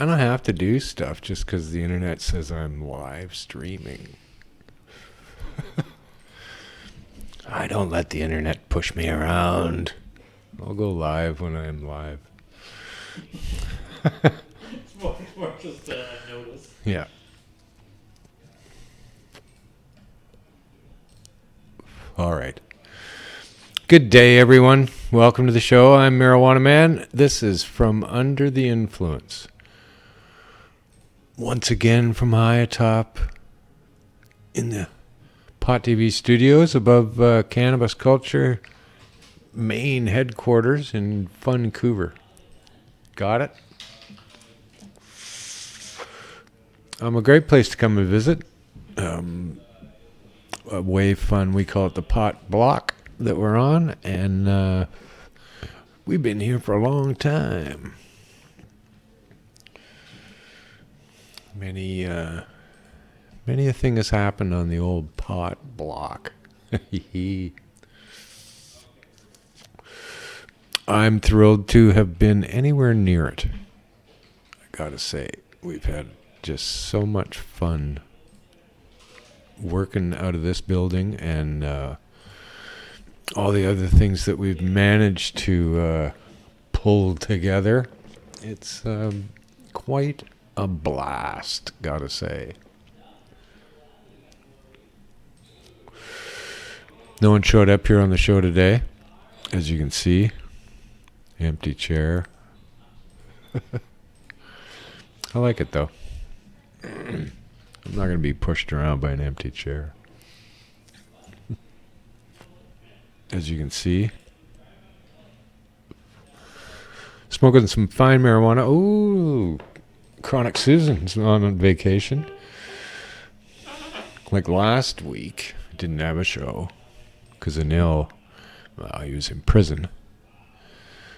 I don't have to do stuff just because the internet says I'm live streaming. I don't let the internet push me around. I'll go live when I'm live. It's more just notice. Yeah. All right. Good day, everyone. Welcome to the show. I'm Marijuana Man. This is From Under the Influence. Once again from high atop in the Pot TV studios above Cannabis Culture main headquarters in Vancouver. Got it? A great place to come and visit. A way fun, we call it the Pot Block that we're on, and we've been here for a long time. Many a thing has happened on the old Pot Block. I'm thrilled to have been anywhere near it. I gotta say, we've had just so much fun working out of this building, and all the other things that we've managed to pull together. It's quite a blast, gotta say. No one showed up here on the show today, as you can see. Empty chair. I like it though. I'm not going to be pushed around by an empty chair. As you can see. Smoking some fine marijuana. Ooh, Chronic Susan's on vacation. Like last week, didn't have a show because Anil, well, he was in prison.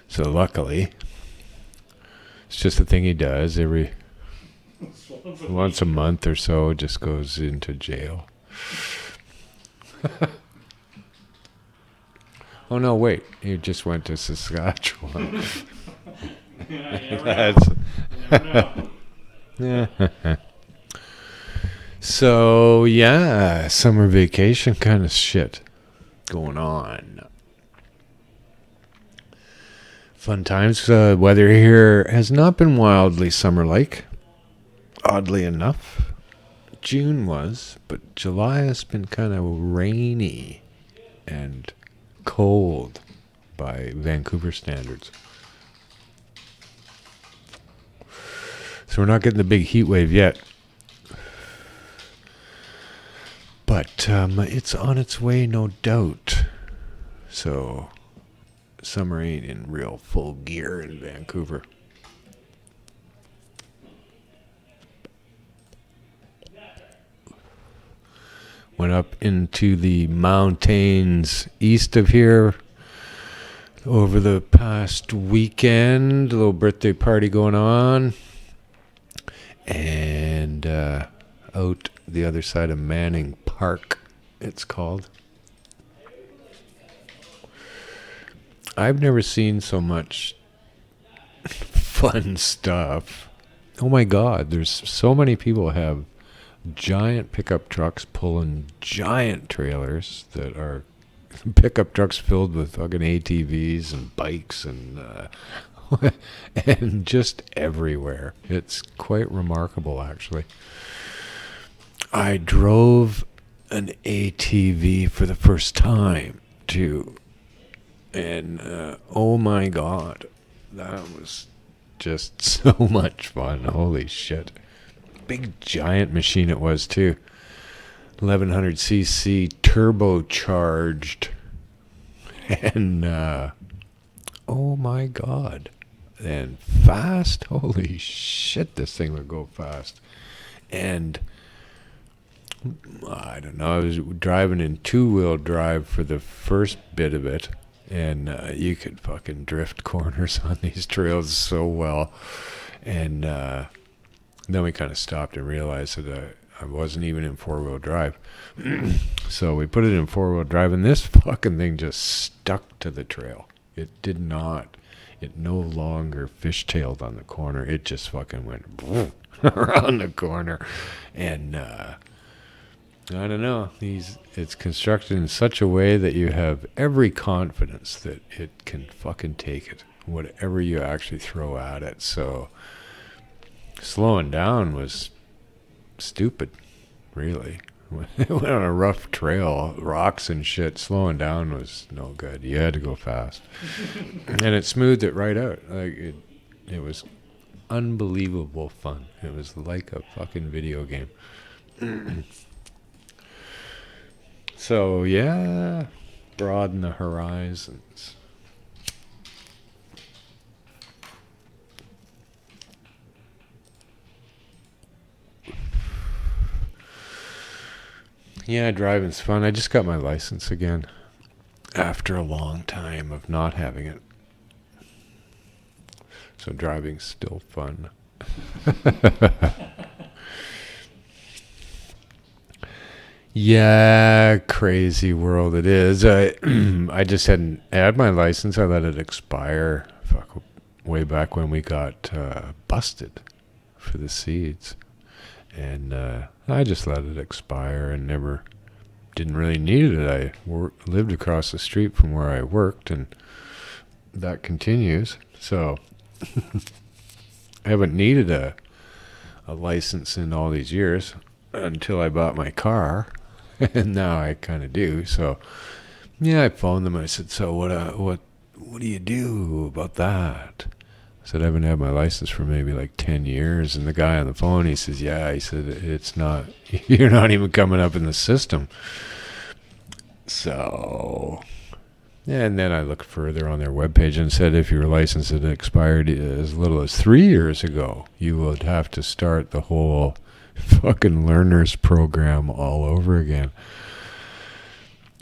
So luckily, it's just a thing he does every once a month or so, just goes into jail. Oh no, wait, he just went to Saskatchewan. Yeah. So yeah, summer vacation kind of shit going on. Fun times. Weather here has not been wildly summer-like. Oddly enough, June was, but July has been kind of rainy and cold by Vancouver standards. So we're not getting the big heat wave yet. But it's on its way, no doubt. So summer ain't in real full gear in Vancouver. Went up into the mountains east of here over the past weekend. A little birthday party going on. And out the other side of Manning Park, it's called. I've never seen so much fun stuff. Oh my God, there's so many people have giant pickup trucks pulling giant trailers that are pickup trucks filled with fucking ATVs and bikes and and just everywhere. It's quite remarkable, actually. I drove an ATV for the first time too, and oh my God, that was just so much fun. Holy shit. Big giant machine it was too. 1100cc turbocharged. And oh my God. And fast. Holy shit, this thing would go fast. And I don't know, I was driving in two-wheel drive for the first bit of it. And you could fucking drift corners on these trails so well. And then we kind of stopped and realized that I wasn't even in four-wheel drive. So we put it in four-wheel drive, and this fucking thing just stuck to the trail. It did not. it no longer fishtailed on the corner. It just fucking went around the corner. And I don't know. It's constructed in such a way that you have every confidence that it can fucking take it, whatever you actually throw at it. So slowing down was stupid, really. It went on a rough trail, rocks and shit. Slowing down was no good. You had to go fast. And it smoothed it right out. Like it was unbelievable fun. It was like a fucking video game. So yeah, broaden the horizons. Yeah, driving's fun. I just got my license again after a long time of not having it. So driving's still fun. Yeah, crazy world it is. I just hadn't had my license. I let it expire way back when we got busted for the seeds. And I just let it expire and didn't really need it. I lived across the street from where I worked, and that continues. So I haven't needed a license in all these years until I bought my car, and now I kind of do. So yeah, I phoned them. I said, "So what do you do about that?" I said, "I haven't had my license for maybe like 10 years." And the guy on the phone, he says, "Yeah," he said, "it's not, you're not even coming up in the system." So, yeah, and then I looked further on their webpage and said, if your license had expired as little as 3 years ago, you would have to start the whole fucking learners program all over again.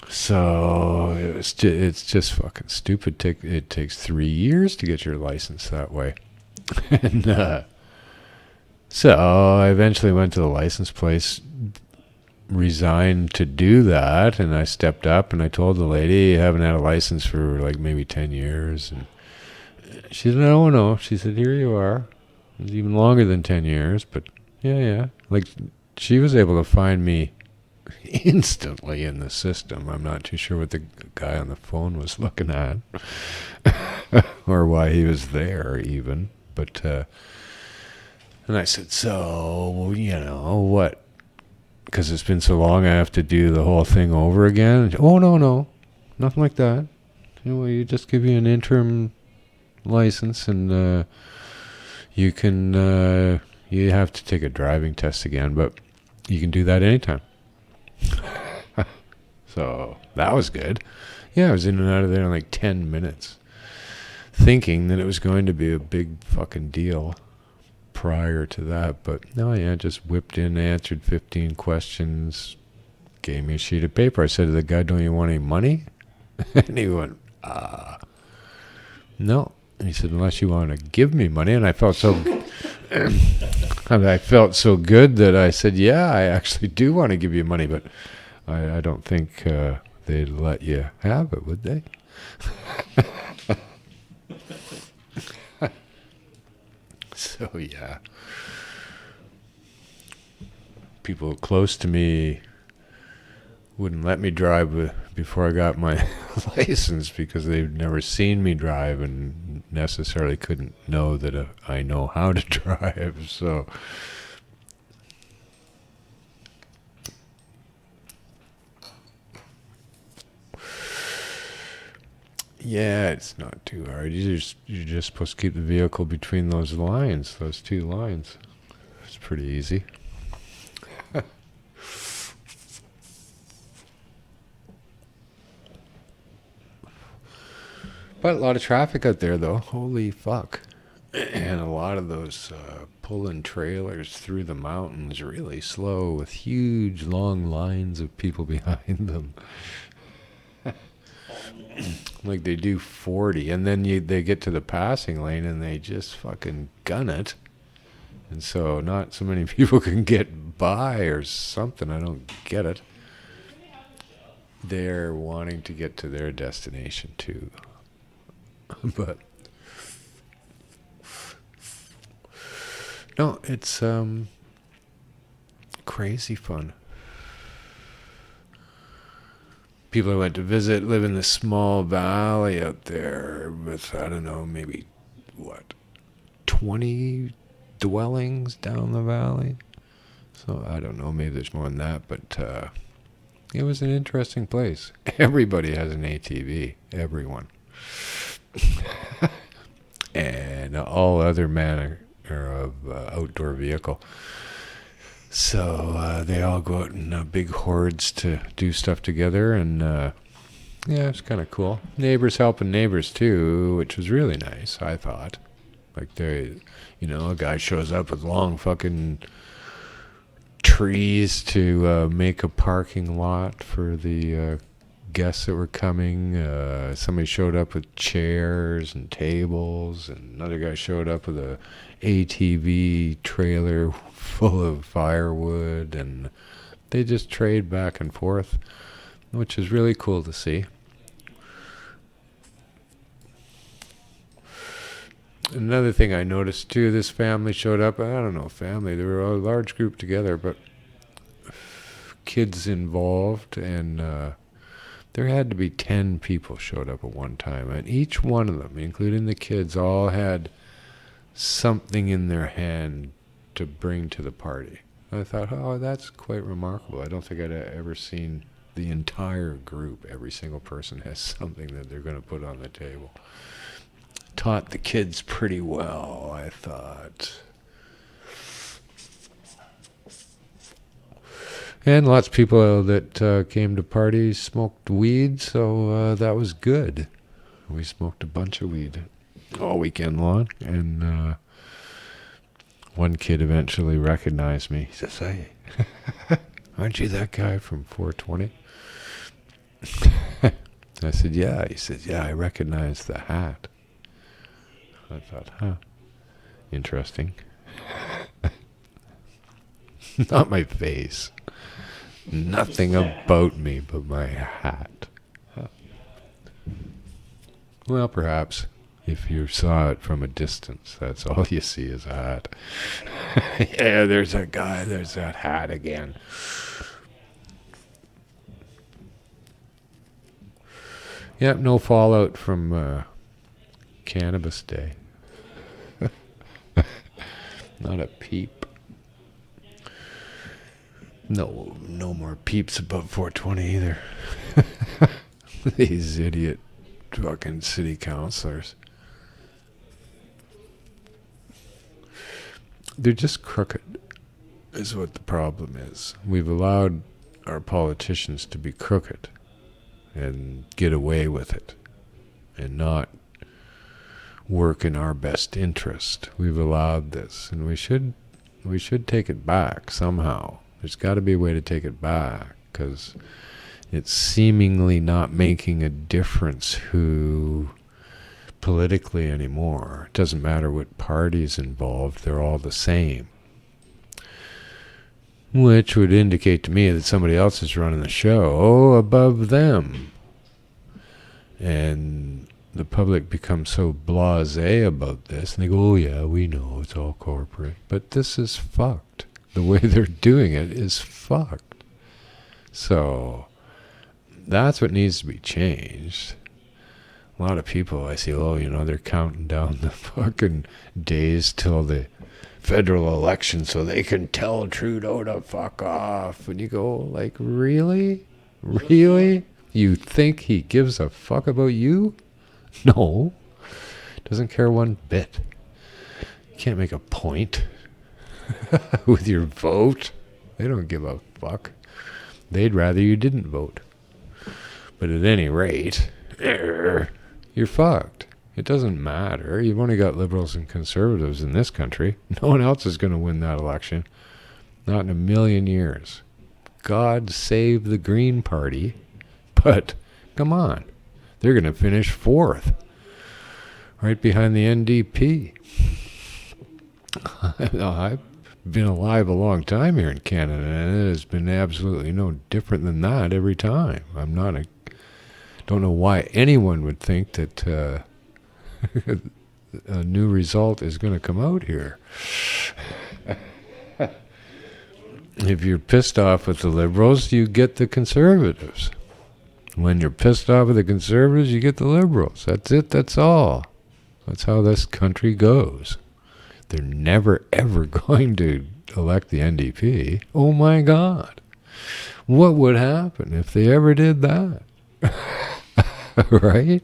So it's just fucking stupid. It takes 3 years to get your license that way. And so I eventually went to the license place, resigned to do that, and I stepped up and I told the lady, I haven't had a license for like maybe 10 years. And she said, no. She said, here you are. It's even longer than 10 years, but yeah. Like, she was able to find me instantly in the system. I'm not too sure what the guy on the phone was looking at or why he was there even. But and I said, so, what? Because it's been so long, I have to do the whole thing over again. And, oh, no, nothing like that. You just give you an interim license, and you can you have to take a driving test again, but you can do that anytime. So that was good. Yeah, I was in and out of there in like 10 minutes, thinking that it was going to be a big fucking deal prior to that. But no, yeah, just whipped in, answered 15 questions, gave me a sheet of paper. I said to the guy, don't you want any money? And he went, no. And he said, unless you want to give me money. And I felt so good that I said, yeah, I actually do want to give you money, but I don't think they'd let you have it, would they? So, yeah. People close to me wouldn't let me drive before I got my license because they've never seen me drive and necessarily couldn't know that I know how to drive. So yeah, it's not too hard. You're just supposed to keep the vehicle between those lines, those two lines. It's pretty easy. But a lot of traffic out there, though. Holy fuck. And a lot of those pulling trailers through the mountains really slow with huge, long lines of people behind them. Like they do 40, and then they get to the passing lane and they just fucking gun it. And so not so many people can get by or something. I don't get it. They're wanting to get to their destination too. But No, it's crazy fun. People I went to visit live in this small valley out there with, I don't know, maybe, 20 dwellings down the valley? So I don't know, maybe there's more than that, but it was an interesting place. Everybody has an ATV, everyone. And all other manner of outdoor vehicle. So they all go out in big hordes to do stuff together, and yeah, it's kind of cool. Neighbors helping neighbors too, which was really nice, I thought. Like a guy shows up with long fucking trees to make a parking lot for the guests that were coming. Somebody showed up with chairs and tables, and another guy showed up with a ATV trailer full of firewood, and they just trade back and forth, which is really cool to see. Another thing I noticed too, this family showed up. I don't know, family, they were a large group together, but kids involved, and there had to be 10 people showed up at one time, and each one of them, including the kids, all had something in their hand to bring to the party. I thought, oh, that's quite remarkable. I don't think I'd ever seen the entire group. Every single person has something that they're going to put on the table. Taught the kids pretty well, I thought. And lots of people that came to parties smoked weed, so that was good. We smoked a bunch of weed all weekend long, and one kid eventually recognized me. He says, "Hey, aren't you that guy from 420?" I said, "Yeah." He said, "Yeah, I recognize the hat." I thought, interesting. Not my face. Nothing about me but my hat. Well, perhaps if you saw it from a distance, that's all you see is a hat. Yeah, there's that guy, there's that hat again. Yep, no fallout from Cannabis Day. Not a peep. No more peeps above 420 either. These idiot fucking city councilors. They're just crooked, is what the problem is. We've allowed our politicians to be crooked and get away with it and not work in our best interest. We've allowed this, and we should take it back somehow. There's got to be a way to take it back, because it's seemingly not making a difference who politically anymore. It doesn't matter what party's involved, they're all the same. Which would indicate to me that somebody else is running the show above them. And the public becomes so blasé about this, and they go, "Oh yeah, we know, it's all corporate." But this is fucked. The way they're doing it is fucked. So that's what needs to be changed. A lot of people I see, they're counting down the fucking days till the federal election so they can tell Trudeau to fuck off. And you go, like, really? Really? You think he gives a fuck about you? No. Doesn't care one bit. You can't make a point with your vote. They don't give a fuck. They'd rather you didn't vote. But at any rate, you're fucked. It doesn't matter. You've only got liberals and conservatives in this country. No one else is going to win that election. Not in a million years. God save the Green Party. But, come on. They're going to finish fourth. Right behind the NDP. I've been alive a long time here in Canada, and it has been absolutely no different than that every time. Don't know why anyone would think that a new result is going to come out here. If you're pissed off with the Liberals, you get the Conservatives. When you're pissed off with the Conservatives, you get the Liberals. That's it. That's all. That's how this country goes. They're never, ever going to elect the NDP. Oh, my God. What would happen if they ever did that? Right?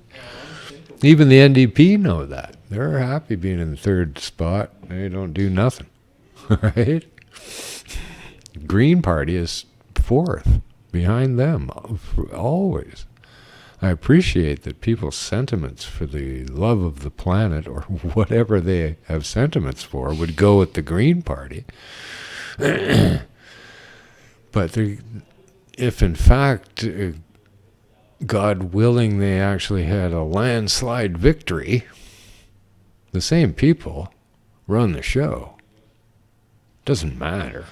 Even the NDP know that. They're happy being in the third spot. They don't do nothing. Right? Green Party is fourth behind them always. I appreciate that people's sentiments for the love of the planet or whatever they have sentiments for would go with the Green Party. But if in fact, God willing, they actually had a landslide victory, the same people run the show. Doesn't matter.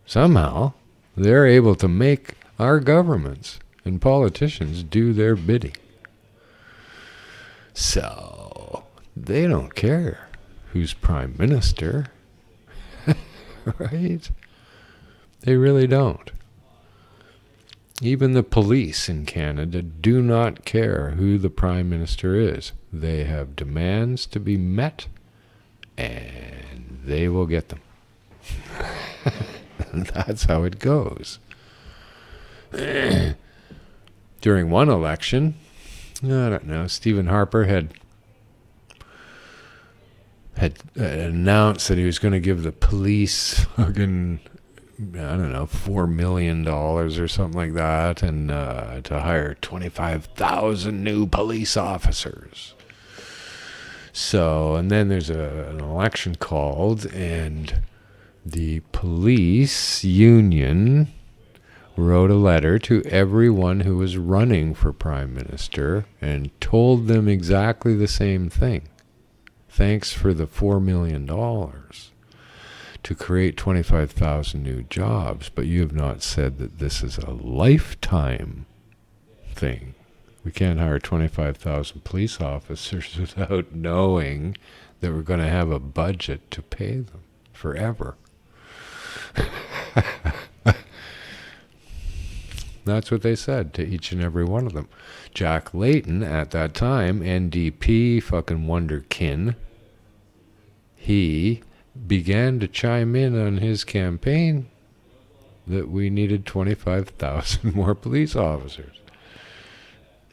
Somehow, they're able to make our governments and politicians do their bidding. So, they don't care who's prime minister. Right? They really don't. Even the police in Canada do not care who the prime minister is. They have demands to be met, and they will get them. That's how it goes. During one election, I don't know, Stephen Harper had announced that he was going to give the police fucking, I don't know, $4 million or something like that, and to hire 25,000 new police officers. So, and then there's an election called, and the police union wrote a letter to everyone who was running for prime minister and told them exactly the same thing. Thanks for the $4 million to create 25,000 new jobs, but you have not said that this is a lifetime thing. We can't hire 25,000 police officers without knowing that we're going to have a budget to pay them forever. That's what they said to each and every one of them. Jack Layton, at that time, NDP fucking wonderkin, he began to chime in on his campaign that we needed 25,000 more police officers.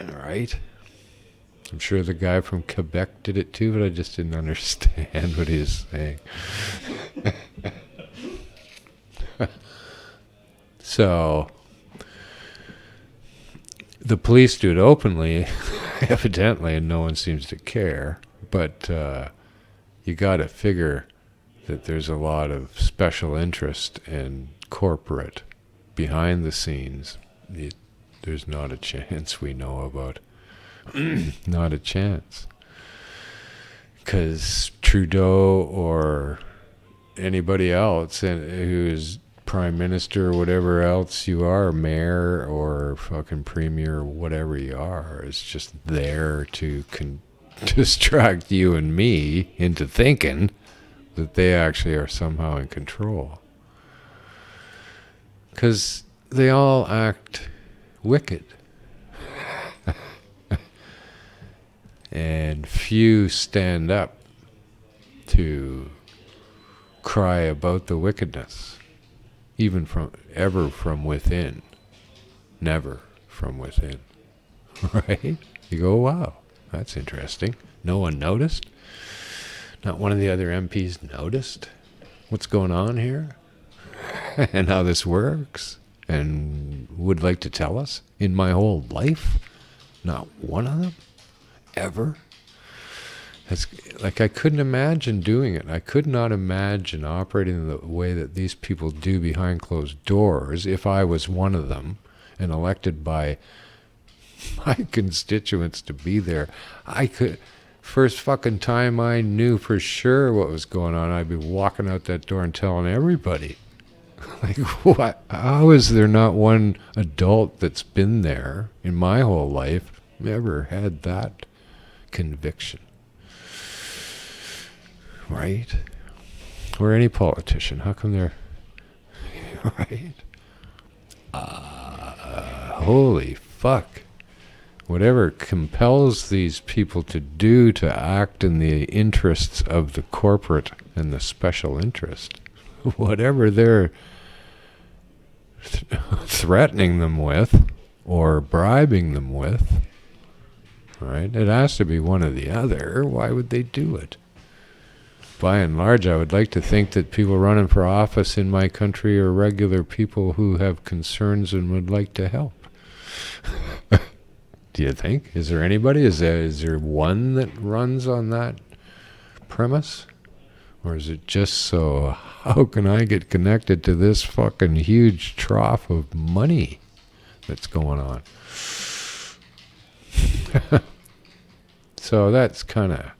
All right. I'm sure the guy from Quebec did it too, but I just didn't understand what he was saying. So, the police do it openly, evidently, and no one seems to care. But you got to figure that there's a lot of special interest and corporate behind the scenes. There's not a chance we know about. Not a chance. Because Trudeau or anybody else who's prime minister or whatever else you are, mayor or fucking premier or whatever you are, is just there to distract you and me into thinking that they actually are somehow in control. Because they all act wicked. And few stand up to cry about the wickedness, even from within. Never from within. Right? You go, wow, that's interesting. No one noticed? Not one of the other MPs noticed what's going on here? And how this works? And would like to tell us in my whole life? Not one of them? Ever? It's like I couldn't imagine doing it. I could not imagine operating the way that these people do behind closed doors if I was one of them and elected by my constituents to be there. I could, first fucking time I knew for sure what was going on, I'd be walking out that door and telling everybody. Like, what? How is there not one adult that's been there in my whole life ever had that conviction? Right? Or any politician. How come they're Right? Holy fuck. Whatever compels these people to do, to act in the interests of the corporate and the special interest, whatever they're threatening them with or bribing them with, right? It has to be one or the other. Why would they do it? By and large, I would like to think that people running for office in my country are regular people who have concerns and would like to help. Do you think? Is there anybody? Is there one that runs on that premise? Or is it just so, how can I get connected to this fucking huge trough of money that's going on? So that's kind of,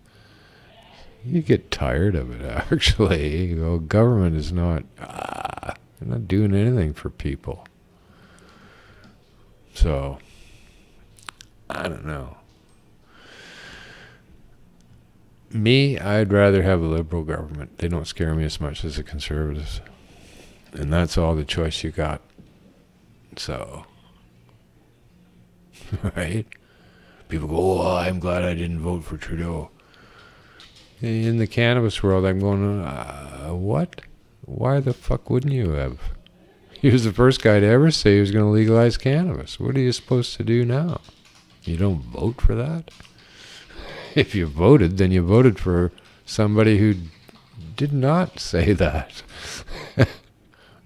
you get tired of it, actually. You go, government is not, they're not doing anything for people. So, I don't know. Me, I'd rather have a liberal government. They don't scare me as much as the conservatives. And that's all the choice you got. So, right? People go, oh, I'm glad I didn't vote for Trudeau. In the cannabis world, I'm going, what? Why the fuck wouldn't you have? He was the first guy to ever say he was going to legalize cannabis. What are you supposed to do now? You don't vote for that? If you voted, then you voted for somebody who did not say that.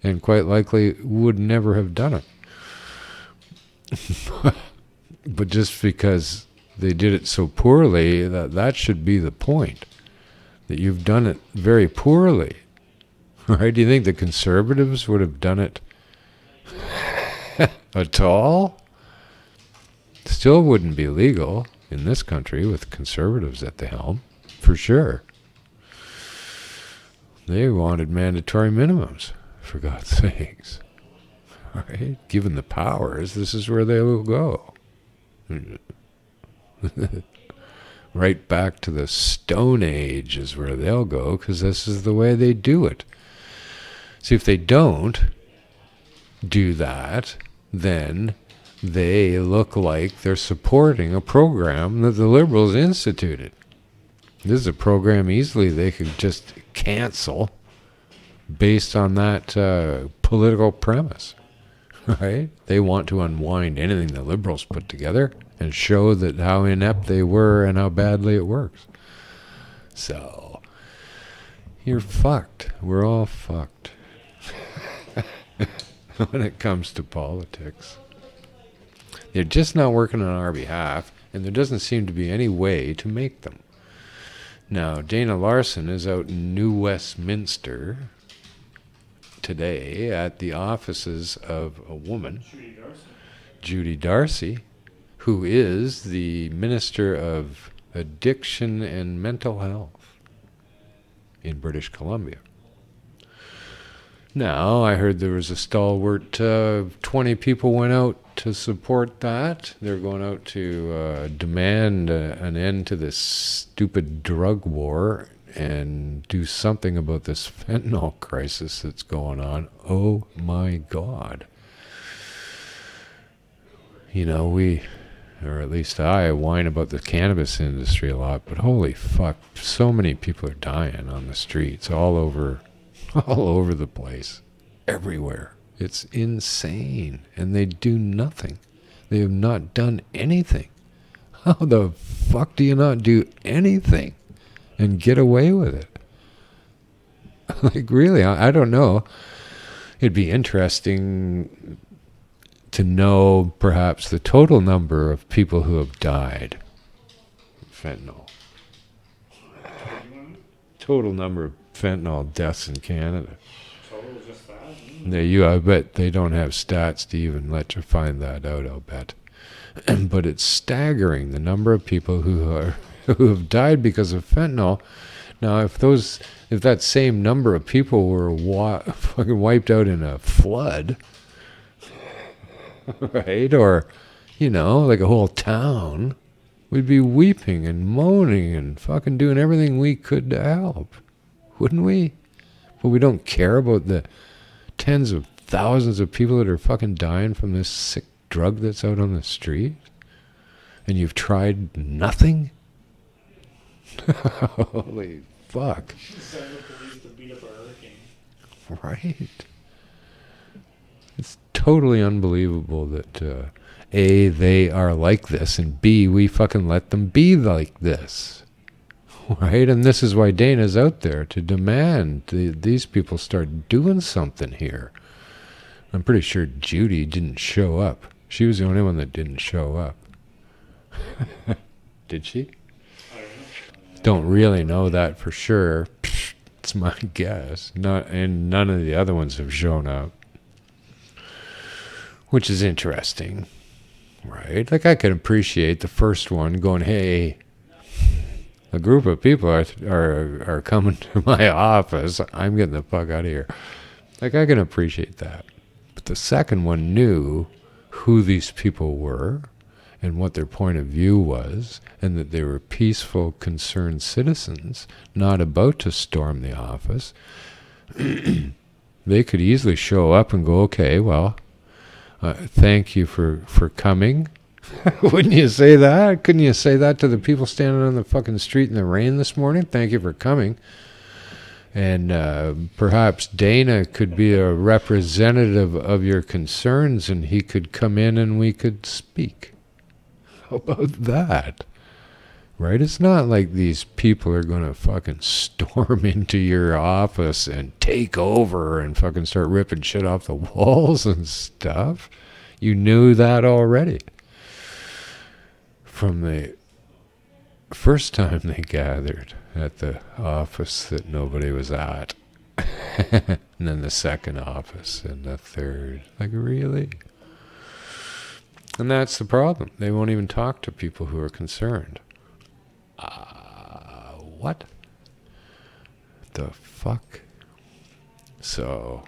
And quite likely would never have done it. But just because they did it so poorly, that should be the point. That you've done it very poorly. Right? Do you think the conservatives would have done it at all? Still wouldn't be legal in this country with conservatives at the helm, for sure. They wanted mandatory minimums, for God's sakes. Right? Given the powers, this is where they will go. Right back to the Stone Age is where they'll go, because this is the way they do it. See, if they don't do that, then they look like they're supporting a program that the Liberals instituted. This is a program easily they could just cancel based on that political premise, right? They want to unwind anything the Liberals put together and show that how inept they were and how badly it works. So, you're fucked. We're all fucked when it comes to politics. They're just not working on our behalf, and there doesn't seem to be any way to make them. Now, Dana Larson is out in New Westminster today at the offices of a woman, Judy Darcy, who is the Minister of Addiction and Mental Health in British Columbia. Now, I heard there was a stalwart 20 people went out to support that. They're going out to demand an end to this stupid drug war and do something about this fentanyl crisis that's going on. Oh my God. You know, we, or at least I, whine about the cannabis industry a lot, but holy fuck, so many people are dying on the streets all over the place, everywhere. It's insane, and they do nothing. They have not done anything. How the fuck do you not do anything and get away with it? Like, really, I don't know. It'd be interesting to know perhaps the total number of people who have died from fentanyl. Total number of fentanyl deaths in Canada. I bet they don't have stats to even let you find that out, I'll bet. But it's staggering, the number of people who have died because of fentanyl. Now, if that same number of people were fucking wiped out in a flood, right? Or, like a whole town, we'd be weeping and moaning and fucking doing everything we could to help. Wouldn't we? But we don't care about the tens of thousands of people that are fucking dying from this sick drug that's out on the street? And you've tried nothing? Holy fuck. Send the police to beat up a hurricane. Right. It's totally unbelievable that A, they are like this, and B, we fucking let them be like this. Right? And this is why Dana's out there, to demand these people start doing something here. I'm pretty sure Judy didn't show up. She was the only one that didn't show up. Did she? I don't know. Don't really know that for sure. It's my guess. And none of the other ones have shown up. Which is interesting. Right? Like, I could appreciate the first one going, hey, a group of people are coming to my office. I'm getting the fuck out of here. Like, I can appreciate that. But the second one knew who these people were and what their point of view was, and that they were peaceful, concerned citizens, not about to storm the office. They could easily show up and go, okay, well, thank you for coming. Wouldn't you say that? Couldn't you say that to the people standing on the fucking street in the rain this morning? Thank you for coming. And perhaps Dana could be a representative of your concerns, and he could come in and we could speak. How about that? Right? It's not like these people are going to fucking storm into your office and take over and fucking start ripping shit off the walls and stuff. You knew that already. From the first time they gathered at the office that nobody was at. And then the second office and the third. Like, really? And that's the problem. They won't even talk to people who are concerned. What the fuck? So,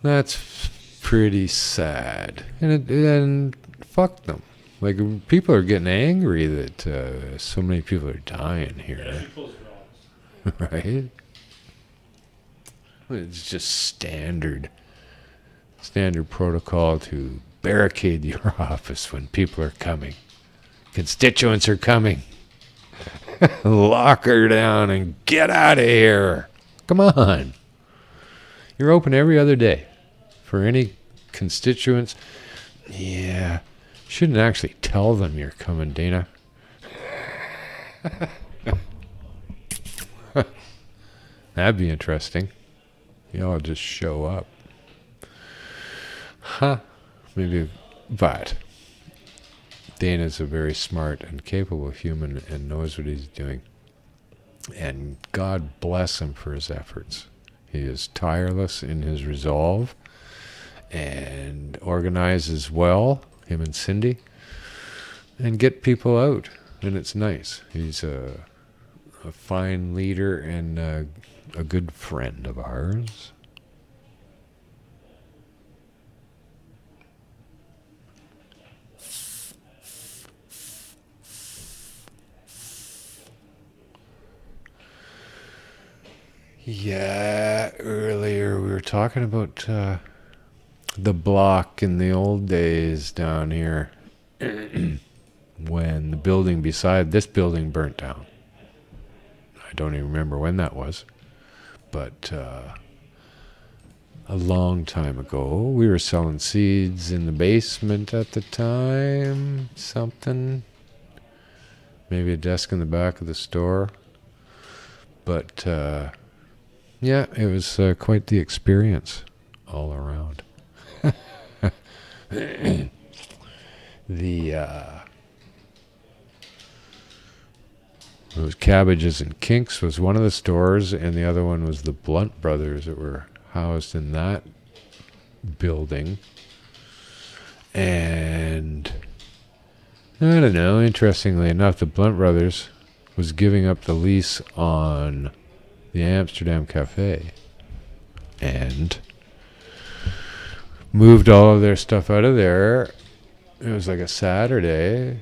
that's pretty sad. And fuck them. Like, people are getting angry that so many people are dying Yeah, here. she closed her office. Right? It's just standard protocol to barricade your office when people are coming. Constituents are coming. Lock her down and get out of here. Come on. You're open every other day for any constituents. Yeah. Shouldn't actually tell them you're coming, Dana. That'd be interesting. Y'all just show up. Huh. Maybe, but Dana's a very smart and capable human and knows what he's doing. And God bless him for his efforts. He is tireless in his resolve and organizes well, him and Cindy, and get people out. And it's nice. He's a fine leader and a good friend of ours. Yeah, earlier we were talking about the block in the old days down here when the building beside this building burnt down. I don't even remember when that was, but a long time ago. We were selling seeds in the basement at the time, something, maybe a desk in the back of the store, but yeah, it was quite the experience all around. Those Cabbages and Kinks was one of the stores, and the other one was the Blount Brothers that were housed in that building. And I don't know, interestingly enough, the Blount Brothers was giving up the lease on the Amsterdam Cafe and moved all of their stuff out of there. It was like a Saturday,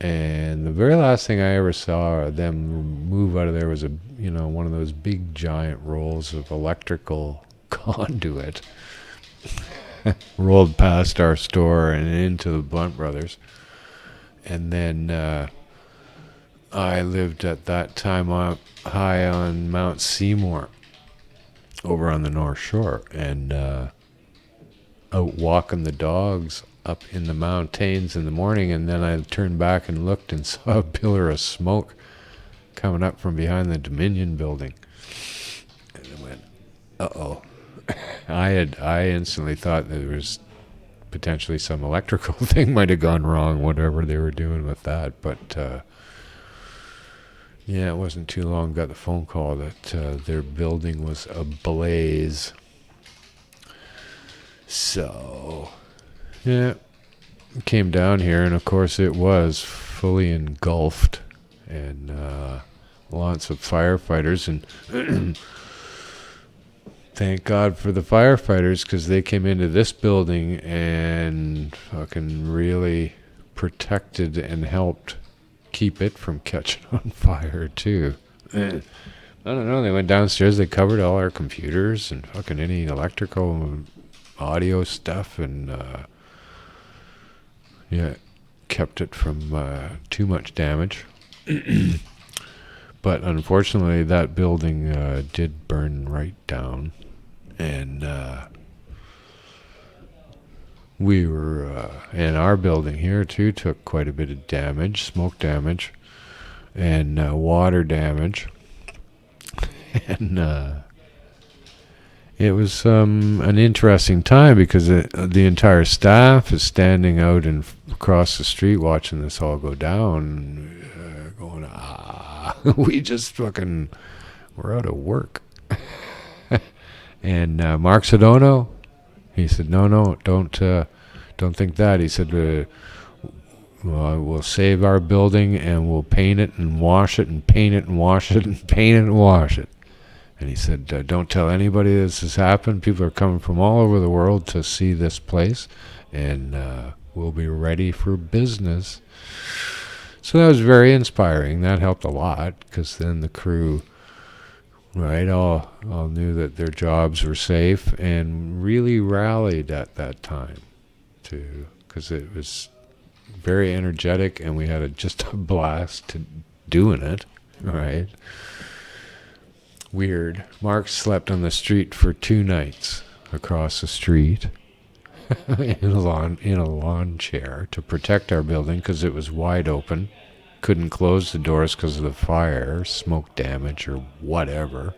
and the very last thing I ever saw them move out of there was one of those big giant rolls of electrical conduit, rolled past our store and into the Blount Brothers. And then I lived at that time up high on Mount Seymour over on the North Shore, and out walking the dogs up in the mountains in the morning, and then I turned back and looked and saw a pillar of smoke coming up from behind the Dominion building. And I went, uh-oh. I instantly thought there was potentially some electrical thing might have gone wrong, whatever they were doing with that. But yeah, it wasn't too long, got the phone call that their building was ablaze. So, yeah, came down here, and of course it was fully engulfed, and lots of firefighters, and thank God for the firefighters, because they came into this building and fucking really protected and helped keep it from catching on fire too. I don't know, they went downstairs, they covered all our computers and fucking any electrical and audio stuff, and yeah, kept it from too much damage. But unfortunately that building did burn right down, and we were and our building here too took quite a bit of damage, smoke damage and water damage. And it was an interesting time, because the entire staff is standing out and across the street watching this all go down, going, we just fucking, we're out of work. And Mark said, oh no. He said, no, don't think that. He said, we'll save our building, and we'll paint it and wash it and paint it and wash it and paint it and wash it. And he said, don't tell anybody this has happened. People are coming from all over the world to see this place, and we'll be ready for business. So that was very inspiring. That helped a lot, because then the crew, right, all knew that their jobs were safe, and really rallied at that time too, because it was very energetic, and we had just a blast to doing it, right? Weird. Mark slept on the street for 2 nights across the street in a lawn chair to protect our building, because it was wide open. Couldn't close the doors because of the fire, smoke damage, or whatever.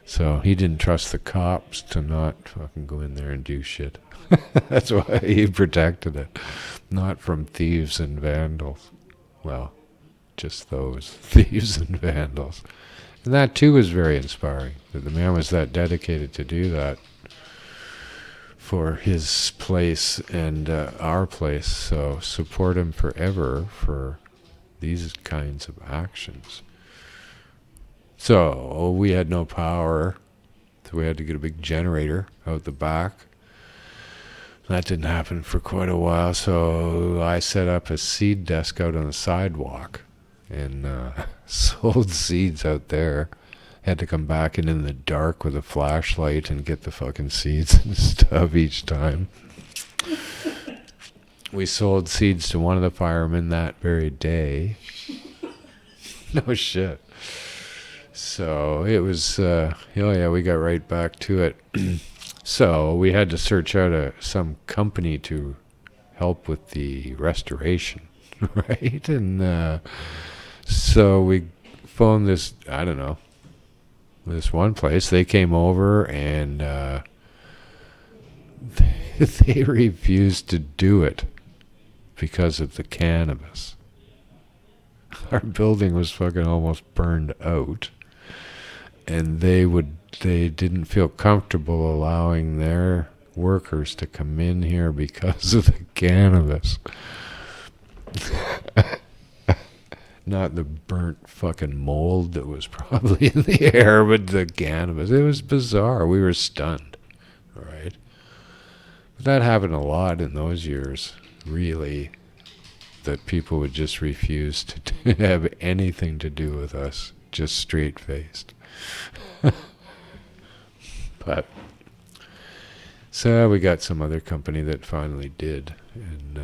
So he didn't trust the cops to not fucking go in there and do shit. That's why he protected it. Not from thieves and vandals. Well, just those thieves and vandals. And that too was very inspiring, that the man was that dedicated to do that for his place and our place. So support him forever for these kinds of actions. So we had no power, so we had to get a big generator out the back. That didn't happen for quite a while, so I set up a seed desk out on the sidewalk and sold seeds out there. Had to come back in the dark with a flashlight and get the fucking seeds and stuff each time. We sold seeds to one of the firemen that very day. No shit. So it was, oh yeah, we got right back to it. So we had to search out some company to help with the restoration, right? And so we phoned this, I don't know, this one place. They came over, and they refused to do it because of the cannabis. Our building was fucking almost burned out, and they didn't feel comfortable allowing their workers to come in here because of the cannabis. Not the burnt fucking mold that was probably in the air, but the cannabis. It was bizarre. We were stunned, right? But that happened a lot in those years, really, that people would just refuse to have anything to do with us, just straight-faced. But so we got some other company that finally did, and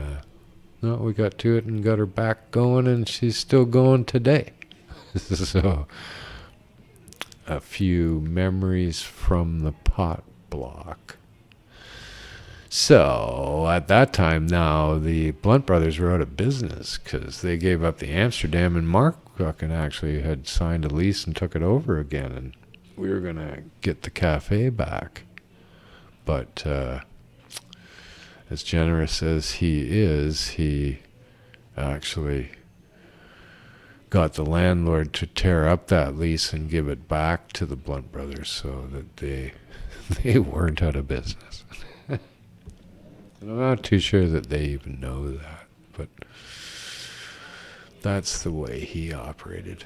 no, we got to it and got her back going, and she's still going today. So a few memories from the pot block. So at that time now, the Blount Brothers were out of business because they gave up the Amsterdam, and Mark fucking actually had signed a lease and took it over again, and we were going to get the cafe back. But as generous as he is, he actually got the landlord to tear up that lease and give it back to the Blount Brothers so that they weren't out of business. And I'm not too sure that they even know that, but that's the way he operated.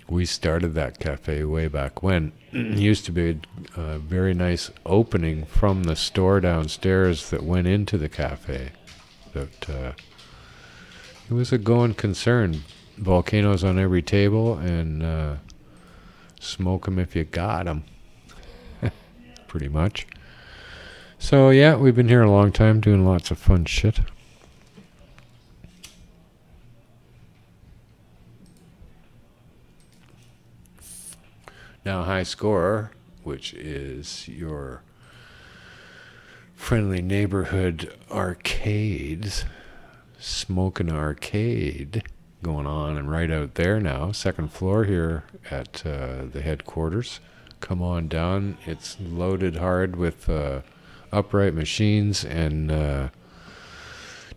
We started that cafe way back when. It used to be a very nice opening from the store downstairs that went into the cafe. That it was a going concern. Volcanoes on every table, and smoke 'em if you got 'em. Pretty much. So yeah, we've been here a long time doing lots of fun shit. Now High Score, which is your friendly neighborhood arcades, smoking arcade going on, and right out there now, second floor here at the headquarters. Come on down. It's loaded hard with upright machines and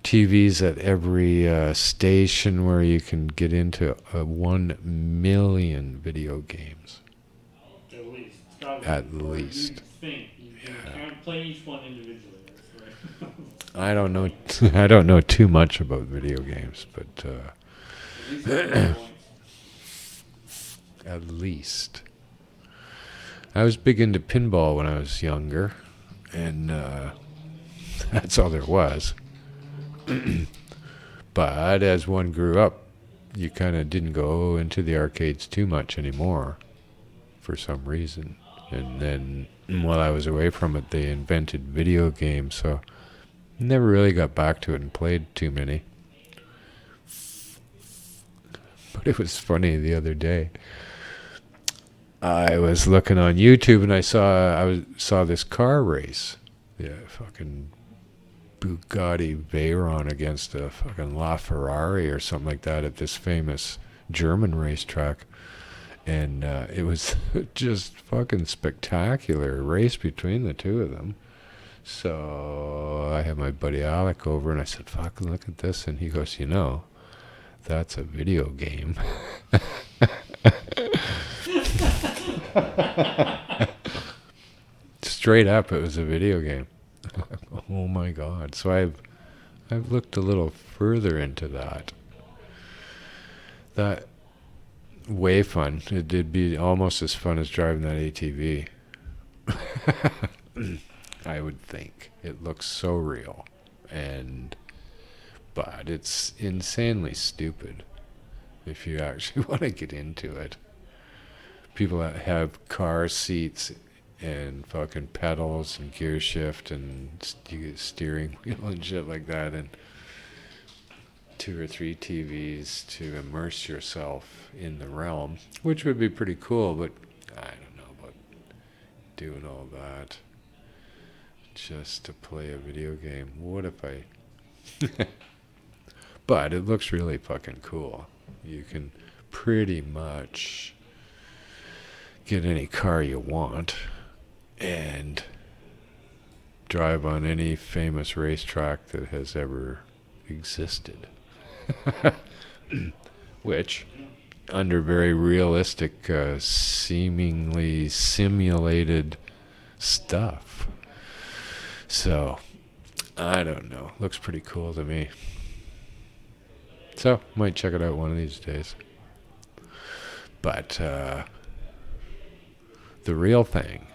TVs at every station where you can get into 1 million video games. At least. It's gotta At be, or least. You think. You can't play each one individually. That's right. I don't know. I don't know too much about video games, but At least that's the point. at least I was big into pinball when I was younger, and that's all there was. But as one grew up, you kind of didn't go into the arcades too much anymore for some reason. And then while I was away from it, they invented video games, so never really got back to it and played too many. But it was funny the other day. I was looking on YouTube and I saw this car race. Yeah, fucking Bugatti Chiron against a fucking LaFerrari or something like that at this famous German racetrack. And it was just fucking spectacular race between the two of them. So I had my buddy Alec over and I said, fucking look at this. And he goes, you know, that's a video game. Straight up, it was a video game. Oh my God. So I've looked a little further into that. That way fun. It did be almost as fun as driving that ATV. I would think. It looks so real. But it's insanely stupid if you actually want to get into it. People that have car seats and fucking pedals and gear shift and steering wheel and shit like that, and 2 or 3 TVs to immerse yourself in the realm, which would be pretty cool, but I don't know about doing all that just to play a video game. What if I... But it looks really fucking cool. You can pretty much get any car you want and drive on any famous racetrack that has ever existed. Which, under very realistic, seemingly simulated stuff. So, I don't know. Looks pretty cool to me. So, might check it out one of these days. But, the real thing.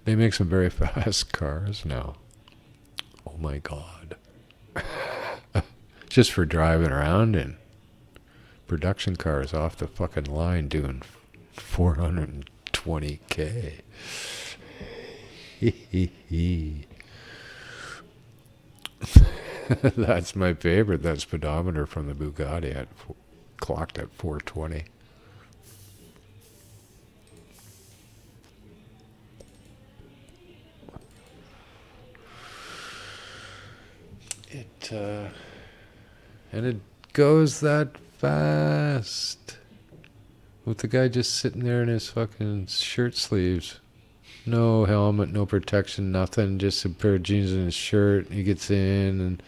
They make some very fast cars now. my God. Just for driving around in production cars off the fucking line doing 420K. That's my favorite. That speedometer from the Bugatti clocked at 420. And it goes that fast. With the guy just sitting there in his fucking shirt sleeves. No helmet, no protection, nothing. Just a pair of jeans and his shirt. He gets in and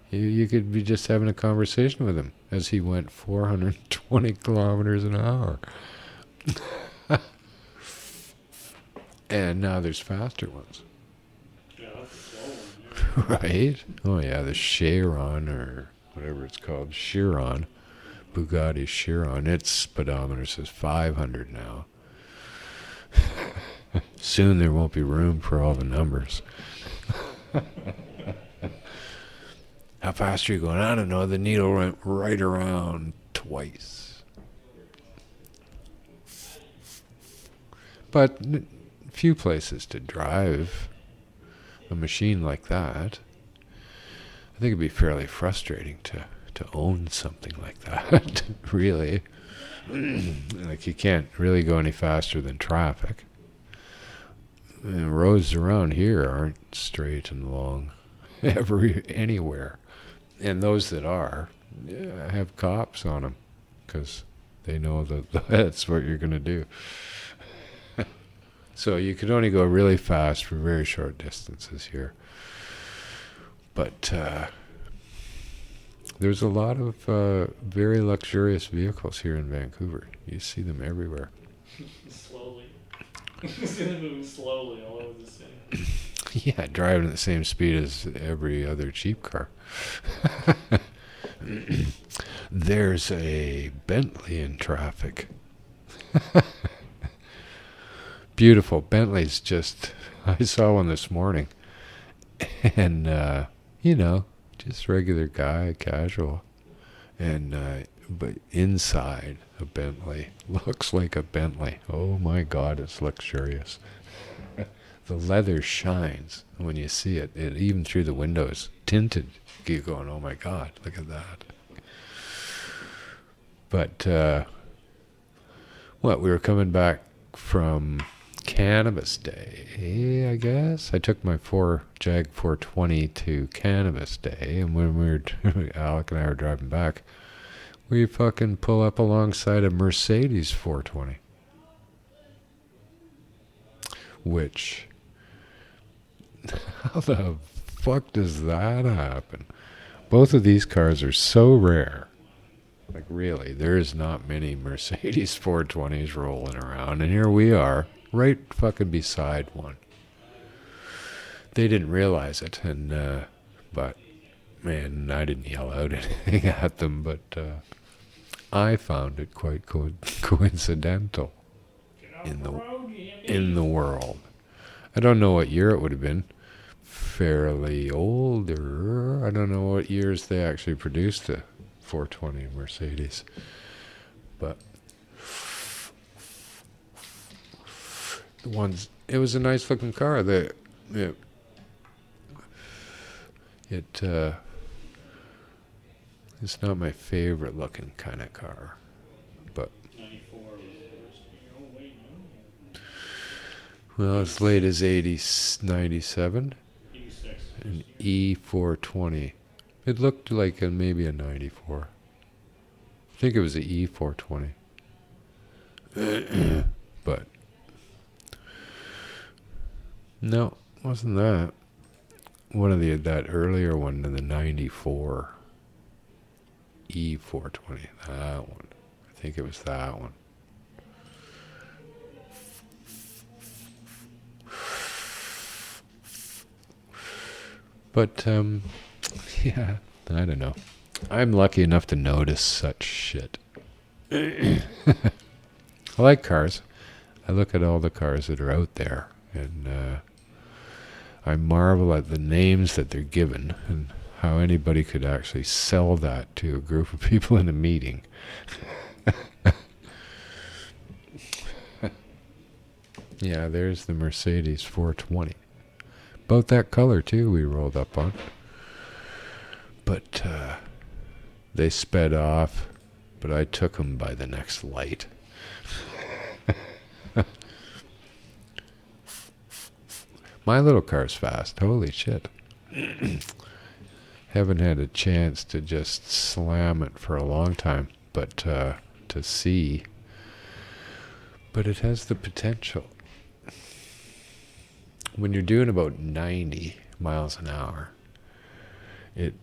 you could be just having a conversation with him as he went 420 kilometers an hour. And now there's faster ones. Yeah, that's a slow one. Yeah. Right? Oh yeah, the Chiron or whatever it's called, Chiron, Bugatti Chiron. Its speedometer says 500 now. Soon there won't be room for all the numbers. How fast are you going? I don't know. The needle went right around twice. But few places to drive a machine like that. I think it'd be fairly frustrating to own something like that, really. Like you can't really go any faster than traffic. And roads around here aren't straight and long anywhere. And those that are, have cops on them because they know that that's what you're going to do. So you could only go really fast for very short distances here. But there's a lot of very luxurious vehicles here in Vancouver. You see them everywhere. Slowly. It's gonna move slowly all over the city. Yeah, driving at the same speed as every other cheap car. There's a Bentley in traffic. Beautiful. Bentley's just, I saw one this morning. And, just regular guy, casual. And, but inside a Bentley looks like a Bentley. Oh my God, it's luxurious. The leather shines when you see it, even through the windows, tinted. You're going, oh my God, look at that. But, we were coming back from Cannabis Day, I guess. I took my Jag 420 to Cannabis Day, and when Alec and I were driving back, we fucking pull up alongside a Mercedes 420. Which, how the fuck does that happen? Both of these cars are so rare. Like really, there's not many Mercedes 420s rolling around, and here we are, right fucking beside one. They didn't realize it, and but man, I didn't yell out anything at them, but I found it quite coincidental in the world. I don't know what year it would have been. Fairly older. I don't know what years they actually produced the 420 Mercedes, but the ones. It was a nice looking car. It's not my favorite looking kind of car, but 94 was the first. Oh, wait, no. well, as late as 97, 86. an E420. It looked like maybe a 94. I think it was an E420. But no, wasn't that. One of that earlier one, the 94 E420. That one. I think it was that one. But yeah, I don't know. I'm lucky enough to notice such shit. I like cars. I look at all the cars that are out there, and I marvel at the names that they're given and how anybody could actually sell that to a group of people in a meeting. Yeah, there's the Mercedes 420. About that color, too, we rolled up on. But they sped off, but I took them by the next light. My little car's fast. Holy shit. Haven't had a chance to just slam it for a long time, but to see. But it has the potential. When you're doing about 90 miles an hour, it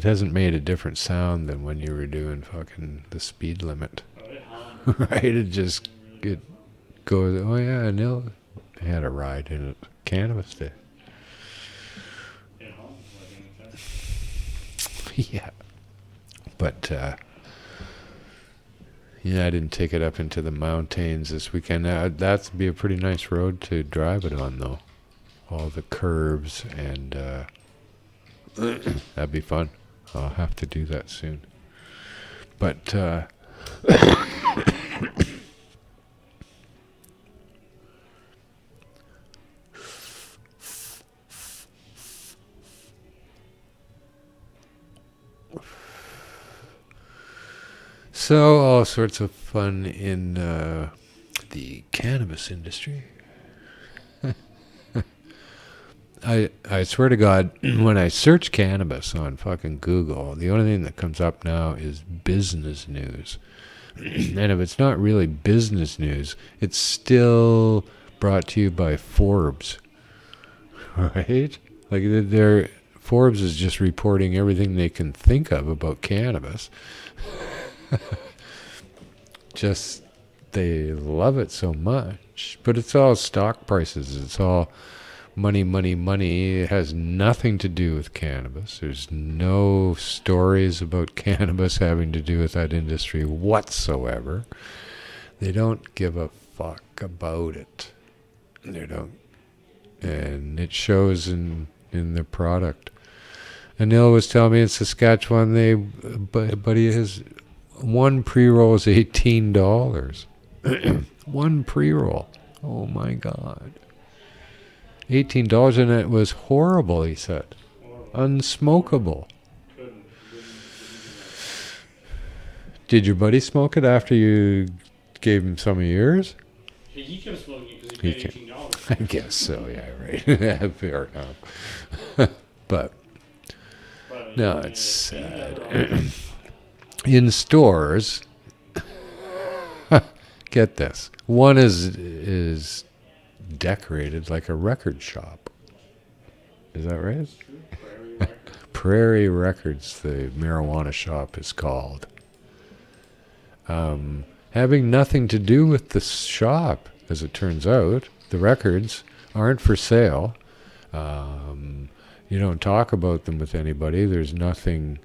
hasn't made a different sound than when you were doing fucking the speed limit. Right? It goes, oh yeah, Neil had a ride in it. Cannabis Day. Yeah. But, yeah, I didn't take it up into the mountains this weekend. That'd be a pretty nice road to drive it on, though. All the curves, and that'd be fun. I'll have to do that soon. But, so all sorts of fun in the cannabis industry. I swear to God, when I search cannabis on fucking Google, the only thing that comes up now is business news. And if it's not really business news, it's still brought to you by Forbes. Right? Like Forbes is just reporting everything they can think of about cannabis. Just, they love it so much. But it's all stock prices. It's all money, money, money. It has nothing to do with cannabis. There's no stories about cannabis having to do with that industry whatsoever. They don't give a fuck about it. They don't. And it shows in the product. Anil was telling me in Saskatchewan, buddy, his one pre-roll is $18. One pre-roll. Oh my God. $18, and it was horrible, he said. Unsmokable. Did your buddy smoke it after you gave him some of yours? He kept smoking it because he paid $18. I guess so, yeah, right. Fair enough. But, no, it's sad. In stores, get this, one is decorated like a record shop. Is that right? Prairie Records. Prairie Records, the marijuana shop is called. Having nothing to do with the shop, as it turns out. The records aren't for sale. You don't talk about them with anybody. There's nothing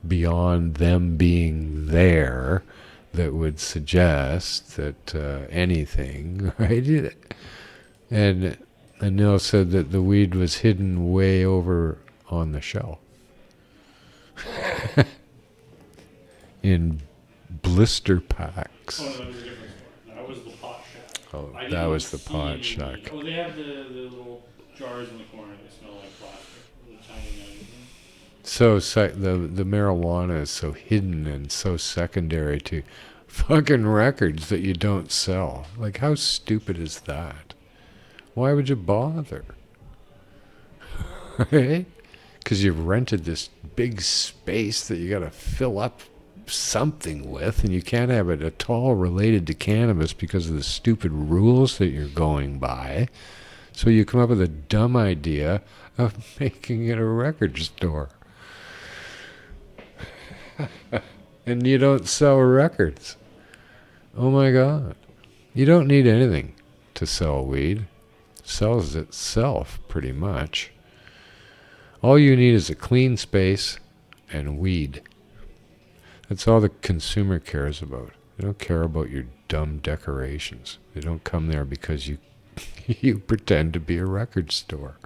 beyond them being there that would suggest that anything, right? And Neil said that the weed was hidden way over on the shelf. In blister packs. Oh, no, that was a different store. That was the pot shack. Oh, I that didn't was the see pot any- shack. Oh, they have the little jars in the corner that smell like plastic. The tiny nuggets. So the marijuana is so hidden and so secondary to fucking records that you don't sell. Like, how stupid is that? Why would you bother? Right? Because you've rented this big space that you got to fill up something with, and you can't have it at all related to cannabis because of the stupid rules that you're going by. So you come up with a dumb idea of making it a record store. And you don't sell records. Oh my God. You don't need anything to sell weed. It sells itself pretty much. All you need is a clean space and weed. That's all the consumer cares about. They don't care about your dumb decorations. They don't come there because you You pretend to be a record store.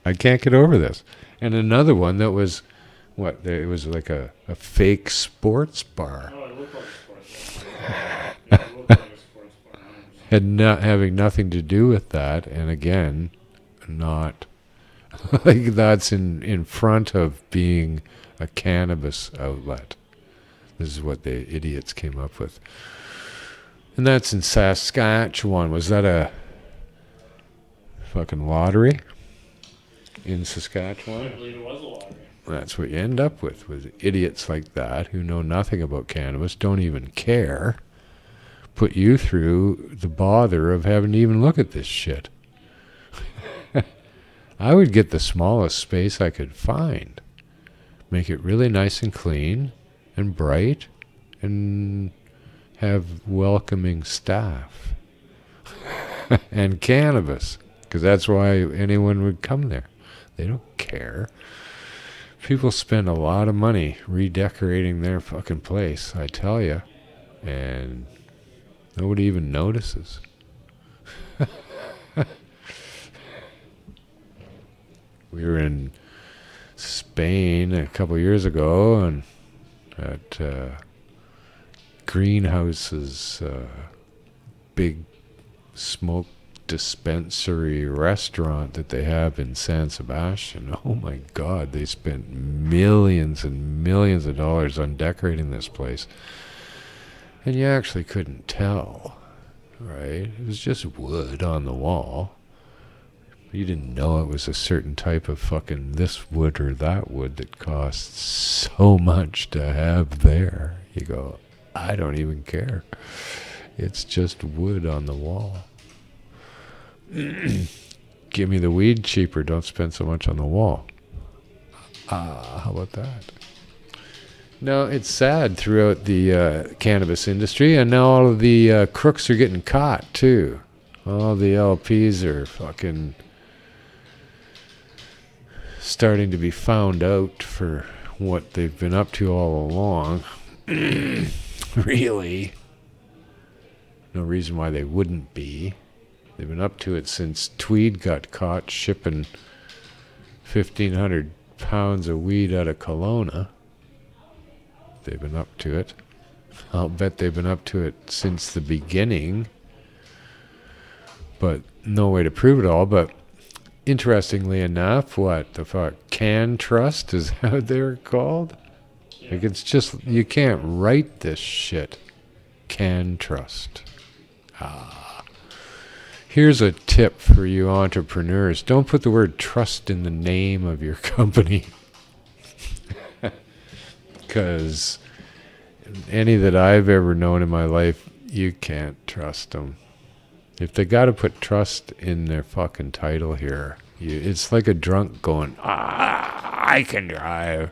I can't get over this. And another one that was, it was like a fake sports bar. Oh, it looked like a sports bar. Yeah, it looked like a sports bar. 100%. Had not having nothing to do with that, and again, not like that's in front of being a cannabis outlet. This is what the idiots came up with. And that's in Saskatchewan. Was that a fucking lottery in I Saskatchewan? believe it was a lottery. That's what you end up with idiots like that who know nothing about cannabis, don't even care, put you through the bother of having to even look at this shit. I would get the smallest space I could find. Make it really nice and clean and bright and have welcoming staff. And cannabis, because that's why anyone would come there. They don't care. People spend a lot of money redecorating their fucking place, I tell you, and nobody even notices. We were in Spain a couple years ago, and at Greenhouse's big smoke dispensary restaurant that they have in San Sebastian. Oh my God, they spent millions and millions of dollars on decorating this place. And you actually couldn't tell, right? It was just wood on the wall. You didn't know it was a certain type of fucking this wood or that wood that costs so much to have there. You go, I don't even care. It's just wood on the wall. Give me the weed cheaper. Don't spend so much on the wall. How about that? No, it's sad throughout the cannabis industry, and now all of the crooks are getting caught too. All the LPs are fucking starting to be found out for what they've been up to all along. Really, no reason why they wouldn't be. They've been up to it since Tweed got caught shipping 1,500 pounds of weed out of Kelowna. They've been up to it. I'll bet they've been up to it since the beginning. But no way to prove it all. But interestingly enough, what the fuck? Can Trust is how they're called? Yeah. Like it's just, you can't write this shit. Can Trust. Here's a tip for you entrepreneurs. Don't put the word trust in the name of your company. Because any that I've ever known in my life, you can't trust them. If they got to put trust in their fucking title here, it's like a drunk going, I can drive.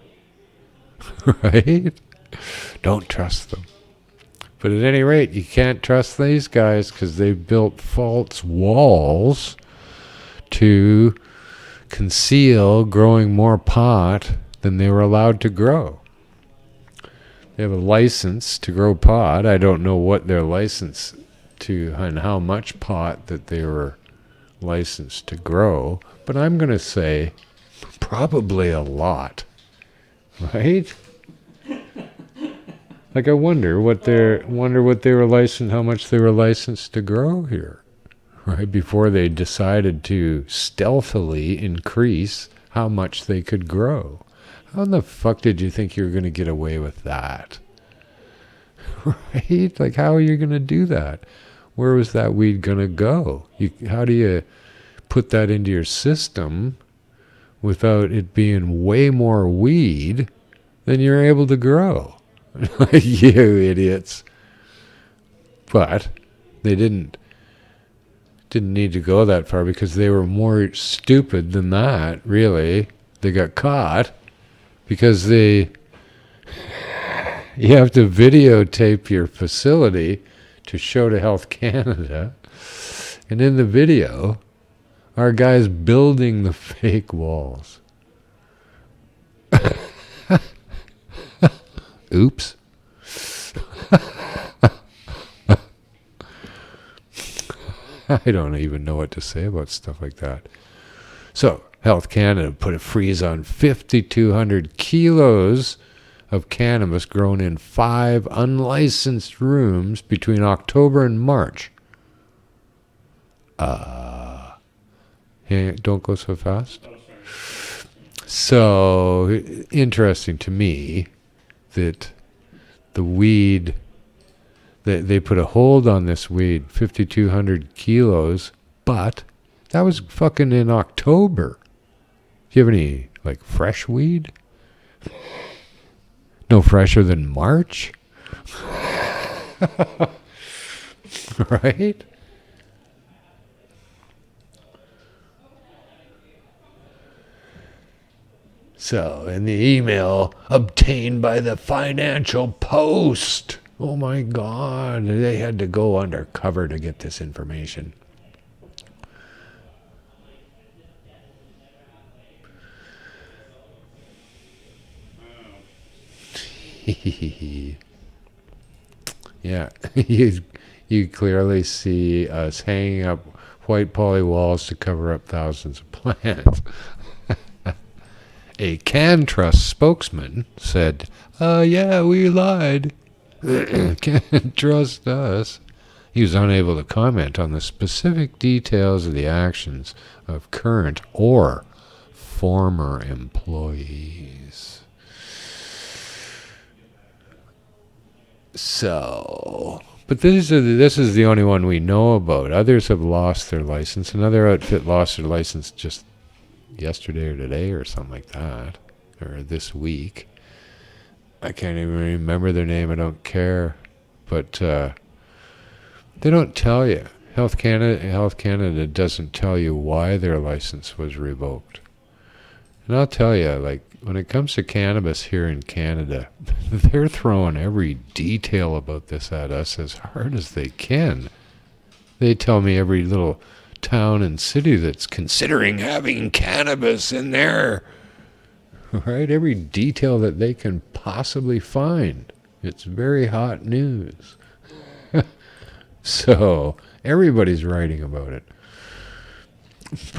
Right? Don't trust them. But at any rate, you can't trust these guys because they've built false walls to conceal growing more pot than they were allowed to grow. They have a license to grow pot. I don't know what their license to and how much pot that they were licensed to grow, but I'm going to say probably a lot. Right? Like I wonder what they were licensed, how much they were licensed to grow here, right? Before they decided to stealthily increase how much they could grow. How in the fuck did you think you were going to get away with that? Right? Like how are you going to do that? Where was that weed going to go? How do you put that into your system without it being way more weed than you're able to grow? You idiots. But they didn't need to go that far because they were more stupid than that, really. They got caught because you have to videotape your facility to show to Health Canada. And in the video, our guy's building the fake walls. Oops. I don't even know what to say about stuff like that. So, Health Canada put a freeze on 5,200 kilos of cannabis grown in 5 unlicensed rooms between October and March. Hey, don't go so fast. Oh, sorry. So, interesting to me that the weed, they put a hold on this weed, 5,200 kilos, but that was fucking in October. Do you have any, like, fresh weed? No fresher than March? Right? So, in the email obtained by the Financial Post. Oh my God, they had to go undercover to get this information. Yeah, you clearly see us hanging up white poly walls to cover up thousands of plants. A CanTrust spokesman said, yeah, we lied. Can't trust us. He was unable to comment on the specific details of the actions of current or former employees. So, but this is the only one we know about. Others have lost their license. Another outfit lost their license just yesterday or today or something like that, or this week. I can't even remember their name. I don't care, but they don't tell you. Health Canada doesn't tell you why their license was revoked. And I'll tell you, like, when it comes to cannabis here in Canada, they're throwing every detail about this at us as hard as they can. They tell me every little town and city that's considering having cannabis in there, right? Every detail that they can possibly find. It's very hot news. So everybody's writing about it.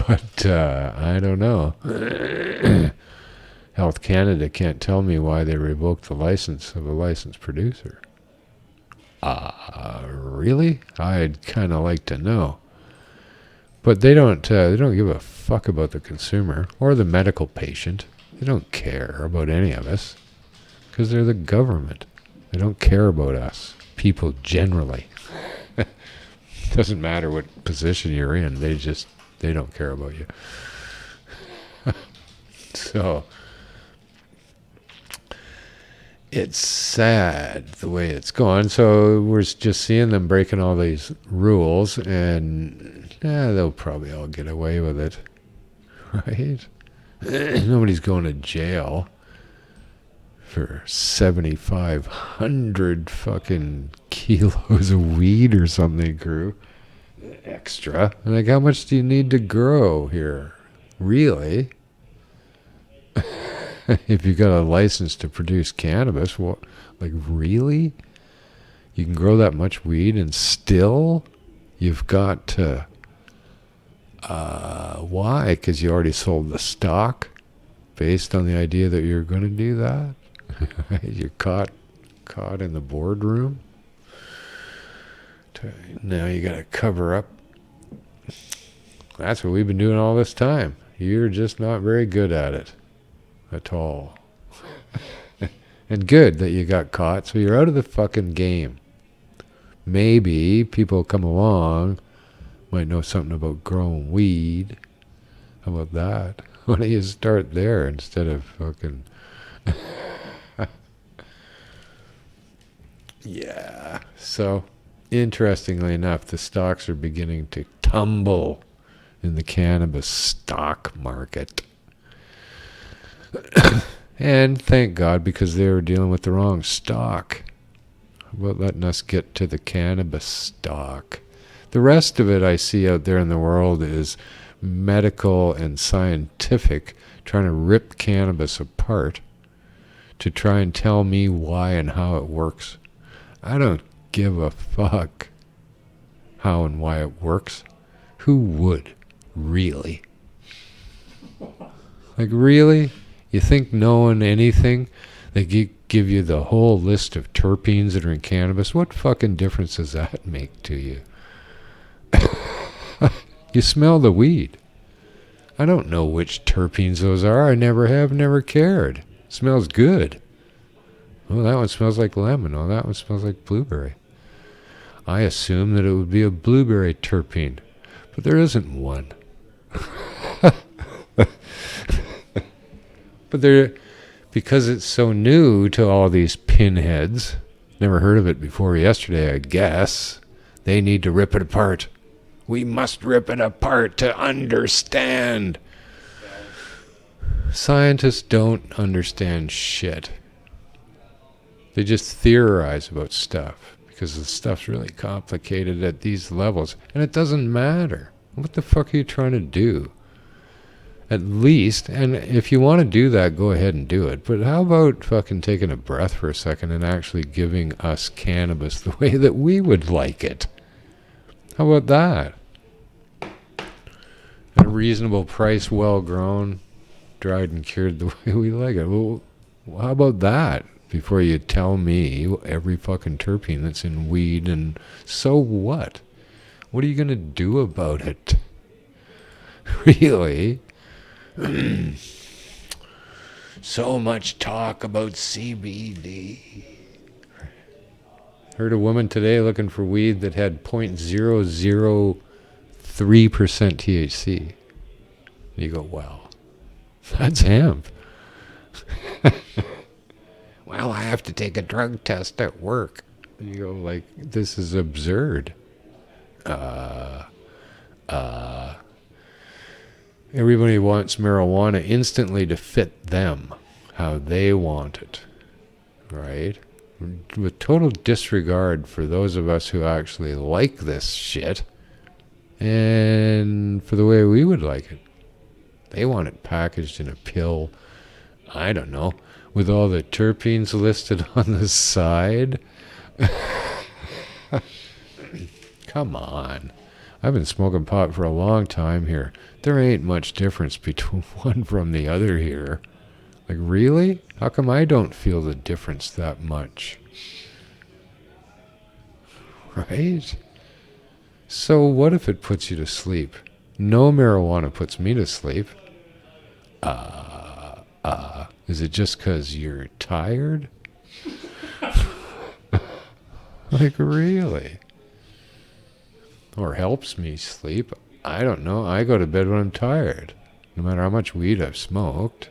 But I don't know. Health Canada can't tell me why they revoked the license of a licensed producer. Really? I'd kind of like to know. But they don't give a fuck about the consumer or the medical patient. They don't care about any of us because they're the government. They don't care about us, people generally. Doesn't matter what position you're in. They don't care about you. So it's sad the way it's going. So we're just seeing them breaking all these rules, and they'll probably all get away with it, right? Nobody's going to jail for 7,500 fucking kilos of weed or something, crew. Extra. Like, how much do you need to grow here? Really? If you got a license to produce cannabis, what? Like, really? You can grow that much weed and still you've got to... why? Because you already sold the stock based on the idea that you're going to do that? You're caught in the boardroom. Now you got to cover up. That's what we've been doing all this time. You're just not very good at it at all. And good that you got caught, so you're out of the fucking game. Maybe people come along, might know something about growing weed. How about that? Why don't you start there instead of fucking... Yeah. So, interestingly enough, the stocks are beginning to tumble in the cannabis stock market. And thank God, because they were dealing with the wrong stock. How about letting us get to the cannabis stock? The rest of it I see out there in the world is medical and scientific, trying to rip cannabis apart to try and tell me why and how it works. I don't give a fuck how and why it works. Who would? Really? Like, really? You think knowing anything? They give you the whole list of terpenes that are in cannabis. What fucking difference does that make to you? You smell the weed. I don't know which terpenes those are. I never have, never cared. Smells good. Oh, that one smells like lemon. Oh, that one smells like blueberry. I assume that it would be a blueberry terpene, but there isn't one. But because it's so new to all these pinheads, never heard of it before yesterday, I guess, they need to rip it apart. We must rip it apart to understand. Scientists don't understand shit. They just theorize about stuff because the stuff's really complicated at these levels, and it doesn't matter. What the fuck are you trying to do? At least, and if you want to do that, go ahead and do it. But how about fucking taking a breath for a second and actually giving us cannabis the way that we would like it? How about that? At a reasonable price, well grown, dried and cured the way we like it. Well, how about that? Before you tell me every fucking terpene that's in weed, and so what? What are you going to do about it? Really? So much talk about CBD. Heard a woman today looking for weed that had 0.003% THC. You go, wow, that's hemp. Well, I have to take a drug test at work. And you go, like, this is absurd. Everybody wants marijuana instantly to fit them, how they want it, right? With total disregard for those of us who actually like this shit and for the way we would like it. They want it packaged in a pill, I don't know, with all the terpenes listed on the side. Come on. I've been smoking pot for a long time here. There ain't much difference between one from the other here. Like, really? How come I don't feel the difference that much? Right? So what if it puts you to sleep? No marijuana puts me to sleep. Is it just 'cause you're tired? Like, really? Or helps me sleep? I don't know. I go to bed when I'm tired, no matter how much weed I've smoked.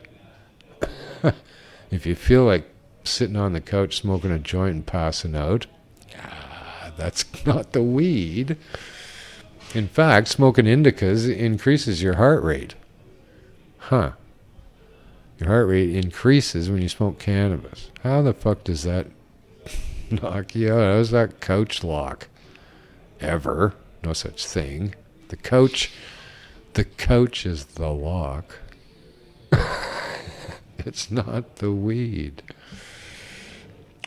If you feel like sitting on the couch smoking a joint and passing out, that's not the weed. In fact, smoking indicas increases your heart rate. Huh. Your heart rate increases when you smoke cannabis. How the fuck does that knock you out? How's that couch lock? Ever. No such thing. The couch is the lock. It's not the weed.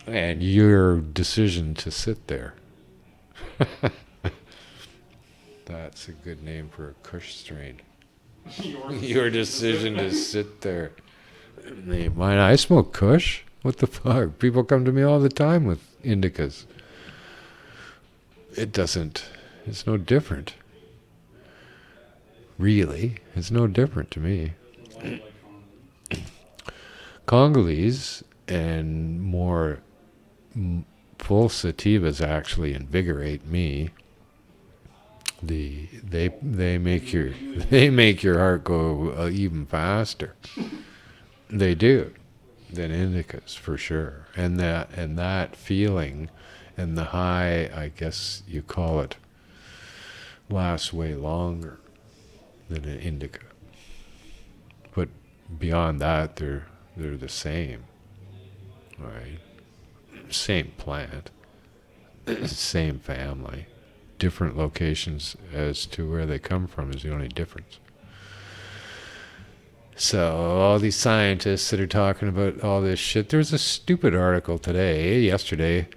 And your decision to sit there. That's a good name for a Kush strain. Your decision to sit there. Mine, I smoke Kush. What the fuck? People come to me all the time with indicas. It's no different. Really, it's no different to me. Congolese and more full sativas actually invigorate me. They make your heart go even faster. They do than indicas for sure, and that feeling and the high, I guess you call it, lasts way longer than an indica. But beyond that, they're the same, right? Same plant, same family, different locations as to where they come from is the only difference. So all these scientists that are talking about all this shit, there was a stupid article yesterday,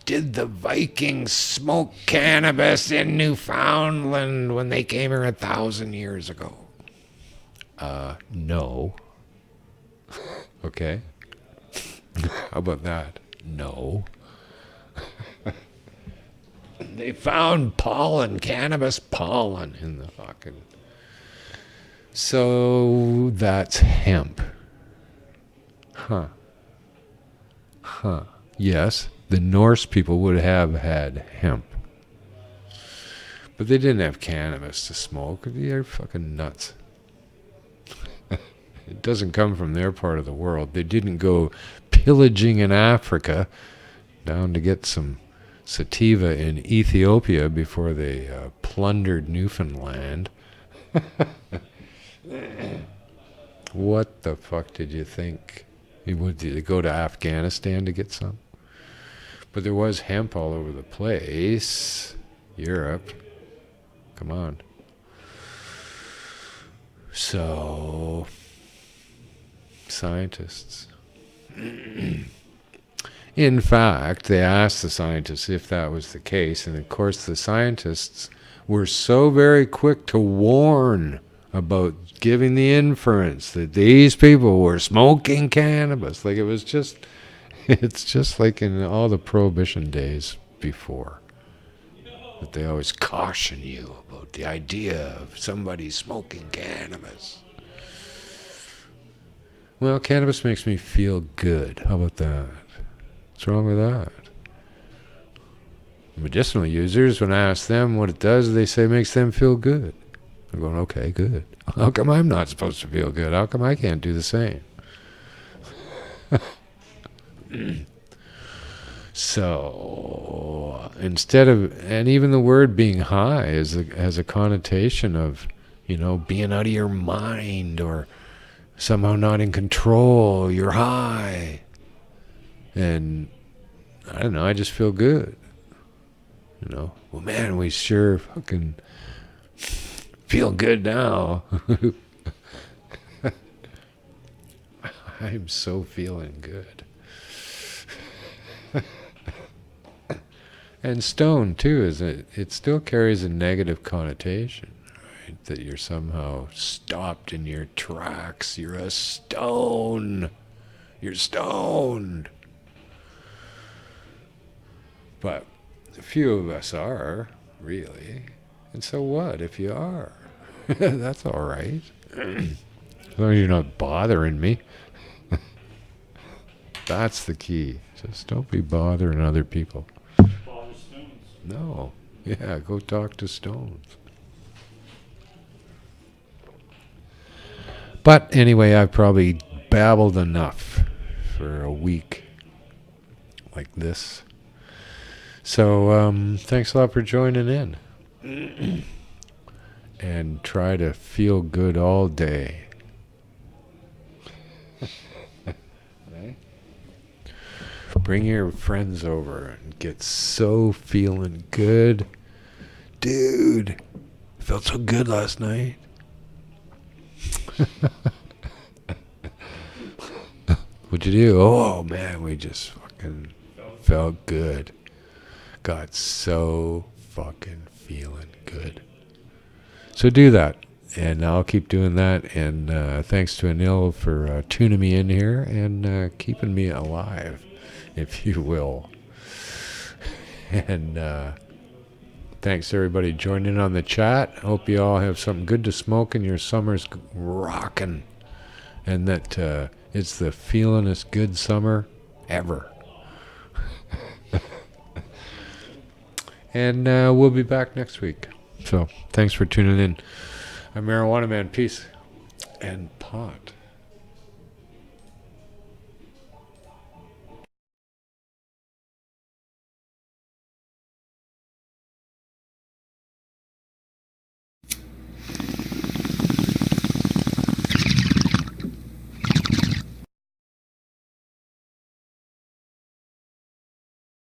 did the Vikings smoke cannabis in Newfoundland when they came here 1,000 years ago? No. Okay. How about that? No. They found pollen, cannabis pollen in the fucking... So that's hemp. Huh. Yes, the Norse people would have had hemp. But they didn't have cannabis to smoke. They're fucking nuts. It doesn't come from their part of the world. They didn't go pillaging in Africa down to get some sativa in Ethiopia before they plundered Newfoundland. What the fuck did you think? Did they go to Afghanistan to get some? But there was hemp all over the place. Europe. Come on. So, scientists. In fact, they asked the scientists if that was the case, and of course the scientists were so very quick to warn about giving the inference that these people were smoking cannabis. Like it's just like in all the prohibition days before. That they always caution you about the idea of somebody smoking cannabis. Well, cannabis makes me feel good. How about that? What's wrong with that? Medicinal users, when I ask them what it does, they say it makes them feel good. I'm going, okay, good. How come I'm not supposed to feel good? How come I can't do the same? So, instead of, and even the word being high has a connotation of, being out of your mind or somehow not in control. You're high. And I don't know, I just feel good. Well, man, we sure fucking feel good now. I'm so feeling good. And stone too, it still carries a negative connotation, right? That you're somehow stopped in your tracks. You're a stone. You're stoned. But a few of us are, really. And so what if you are? That's all right. As long as you're not bothering me. That's the key. Just don't be bothering other people. Bother stones. No. Yeah, go talk to stones. But anyway, I've probably babbled enough for a week like this. So thanks a lot for joining in. And try to feel good all day. Right? Bring your friends over and get so feeling good. Dude, felt so good last night. What'd you do? Oh man, we just fucking felt good. Got so fucking feeling good. So do that, and I'll keep doing that. And thanks to Anil for tuning me in here and keeping me alive, if you will. And thanks to everybody joining on the chat. Hope you all have something good to smoke and your summer's rocking, and that it's the feelingest good summer ever. And we'll be back next week. So thanks for tuning in. I'm Marijuana Man. Peace and pot.